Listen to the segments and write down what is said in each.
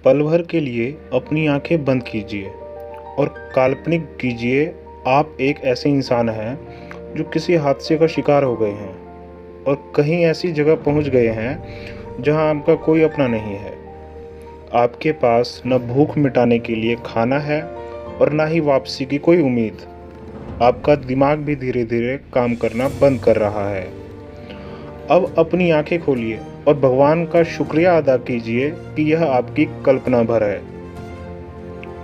पल भर के लिए अपनी आंखें बंद कीजिए और काल्पनिक कीजिए आप एक ऐसे इंसान हैं जो किसी हादसे का शिकार हो गए हैं और कहीं ऐसी जगह पहुंच गए हैं जहां आपका कोई अपना नहीं है। आपके पास न भूख मिटाने के लिए खाना है और ना ही वापसी की कोई उम्मीद। आपका दिमाग भी धीरे धीरे काम करना बंद कर रहा है। अब अपनी आंखें खोलिए और भगवान का शुक्रिया अदा कीजिए कि यह आपकी कल्पना भर है।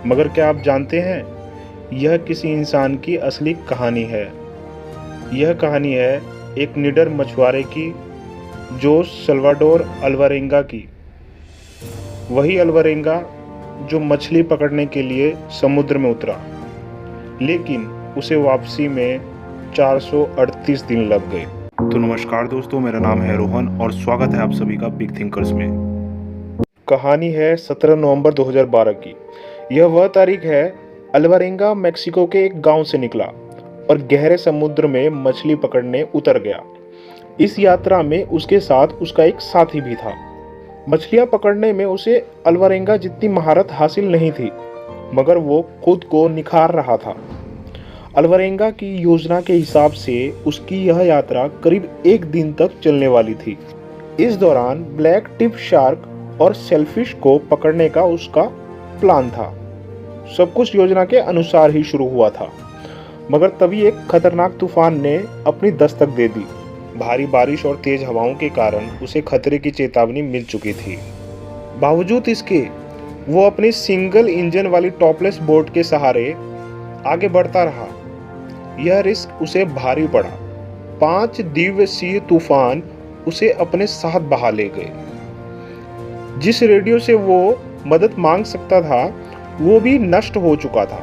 मगर क्या आप जानते हैं, यह किसी इंसान की असली कहानी है। यह कहानी है एक निडर मछुआरे की, जो सल्वाडोर अल्वारेंगा की। वही अल्वारेंगा जो मछली पकड़ने के लिए समुद्र में उतरा, लेकिन उसे वापसी में 438 दिन लग गए। तो नमस्कार दोस्तों, मेरा नाम है रोहन और स्वागत है आप सभी का बिग थिंकर्स में। कहानी है 17 नवंबर 2012 की। यह वह तारीख है अल्वारेंगा मेक्सिको के एक गांव से निकला और गहरे समुद्र में मछली पकड़ने उतर गया। इस यात्रा में उसके साथ उसका एक साथी भी था। मछलियां पकड़ने में उसे अल्वारेंगा जितनी महारत हासिल नहीं थी, मगर वो खुद को निखार रहा था। अल्वारेंगा की योजना के हिसाब से उसकी यह यात्रा करीब एक दिन तक चलने वाली थी। इस दौरान ब्लैक टिप शार्क और सेलफिश को पकड़ने का उसका प्लान था। सब कुछ योजना के अनुसार ही शुरू हुआ था, मगर तभी एक खतरनाक तूफान ने अपनी दस्तक दे दी। भारी बारिश और तेज हवाओं के कारण उसे खतरे की चेतावनी मिल चुकी थी। बावजूद इसके वो अपनी सिंगल इंजन वाली टॉपलेस बोट के सहारे आगे बढ़ता रहा। यह रिस्क उसे भारी पड़ा। 5 दिवसीय तूफान उसे अपने साथ बहा ले गए। जिस रेडियो से वो मदद मांग सकता था, वो भी नष्ट हो चुका था।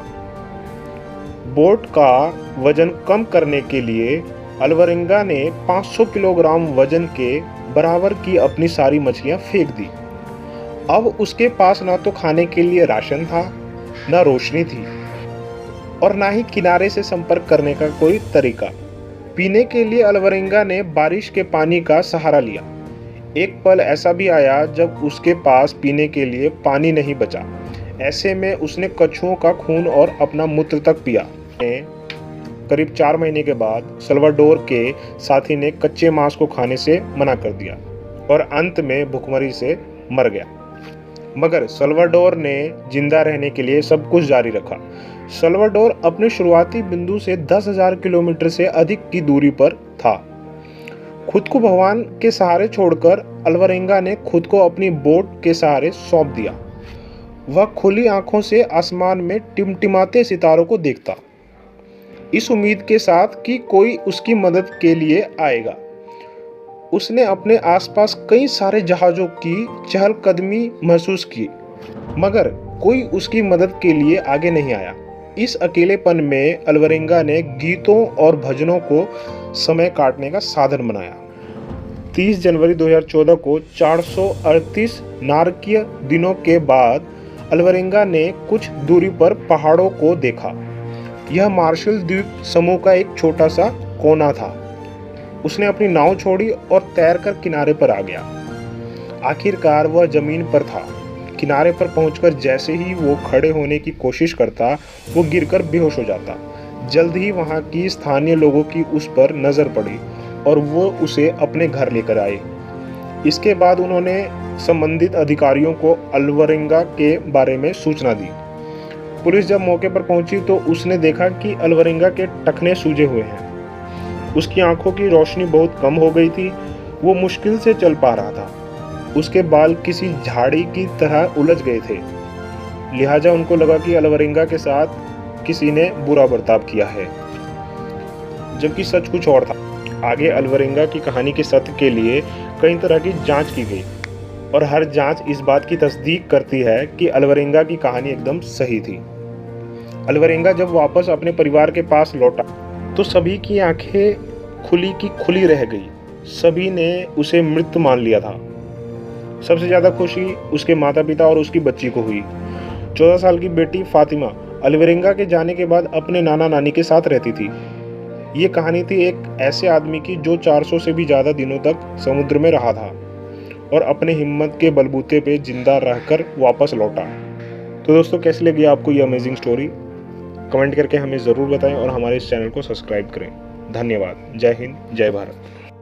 बोट का वजन कम करने के लिए अल्वारेंगा ने 500 किलोग्राम वजन के बराबर की अपनी सारी मछलियां फेंक दी। अब उसके पास ना तो खाने के लिए राशन था, ना रोशनी थी और ना ही किनारे से संपर्क करने का कोई तरीका। पीने के लिए अल्वारेंगा ने बारिश के पानी का सहारा लिया। एक पल ऐसा भी आया जब उसके पास पीने के लिए पानी नहीं बचा। ऐसे में उसने कछुओं का खून और अपना मूत्र तक पिया। करीब 4 महीने के बाद सल्वाडोर के साथी ने कच्चे मांस को खाने से मना कर दिया और अंत में भुखमरी से मर गया। मगर सल्वाडोर ने जिंदा रहने के लिए सब कुछ जारी रखा। सल्वाडोर अपने शुरुआती बिंदु से 10,000 किलोमीटर से अधिक की दूरी पर था। खुद को भगवान के सहारे छोड़कर अल्वारेंगा ने खुद को अपनी बोट के सहारे सौंप दिया। वह खुली आंखों से आसमान में टिमटिमाते सितारों को देखता, इस उम्मीद के साथ कि कोई उसकी मदद के लिए आएगा। उसने अपने आसपास कई सारे जहाज़ों की चहलकदमी महसूस की, मगर कोई उसकी मदद के लिए आगे नहीं आया। इस अकेलेपन में अल्वारेंगा ने गीतों और भजनों को समय काटने का साधन बनाया। 30 जनवरी 2014 को 438 नारकीय दिनों के बाद अल्वारेंगा ने कुछ दूरी पर पहाड़ों को देखा। यह मार्शल द्वीप समूह का एक छोटा सा कोना था। उसने अपनी नाव छोड़ी और तैरकर किनारे पर आ गया। आखिरकार वह जमीन पर था। किनारे पर पहुंचकर जैसे ही वो खड़े होने की कोशिश करता, वो गिरकर बेहोश हो जाता। जल्द ही वहां की स्थानीय लोगों की उस पर नजर पड़ी और वो उसे अपने घर लेकर आए। इसके बाद उन्होंने संबंधित अधिकारियों को अल्वारेंगा के बारे में सूचना दी। पुलिस जब मौके पर पहुंची तो उसने देखा कि अल्वारेंगा के टखने सूजे हुए हैं। उसकी आंखों की रोशनी बहुत कम हो गई थी। वो मुश्किल से चल पा रहा था। उसके बाल किसी झाड़ी की तरह उलझ गए थे। लिहाजा उनको लगा कि अल्वारेंगा के साथ किसी ने बुरा बर्ताव किया है, जबकि सच कुछ और था। आगे अल्वारेंगा की कहानी के सत्य के लिए कई तरह की जांच की गई और हर जांच इस बात की तस्दीक करती है कि अल्वारेंगा की कहानी एकदम सही थी। अल्वारेंगा जब वापस अपने परिवार के पास लौटा तो सभी की आंखें खुली की खुली रह गई। सभी ने उसे मृत मान लिया था। सबसे ज्यादा खुशी उसके माता पिता और उसकी बच्ची को हुई। 14 साल की बेटी फातिमा अल्वारेंगा के जाने के बाद अपने नाना नानी के साथ रहती थी। ये कहानी थी एक ऐसे आदमी की जो 400 से भी ज्यादा दिनों तक समुद्र में रहा था और अपनी हिम्मत के बलबूते पे जिंदा रहकर वापस लौटा। तो दोस्तों, कैसी लगी आपको ये अमेजिंग स्टोरी? कमेंट करके हमें ज़रूर बताएं और हमारे इस चैनल को सब्सक्राइब करें। धन्यवाद। जय हिंद, जय भारत।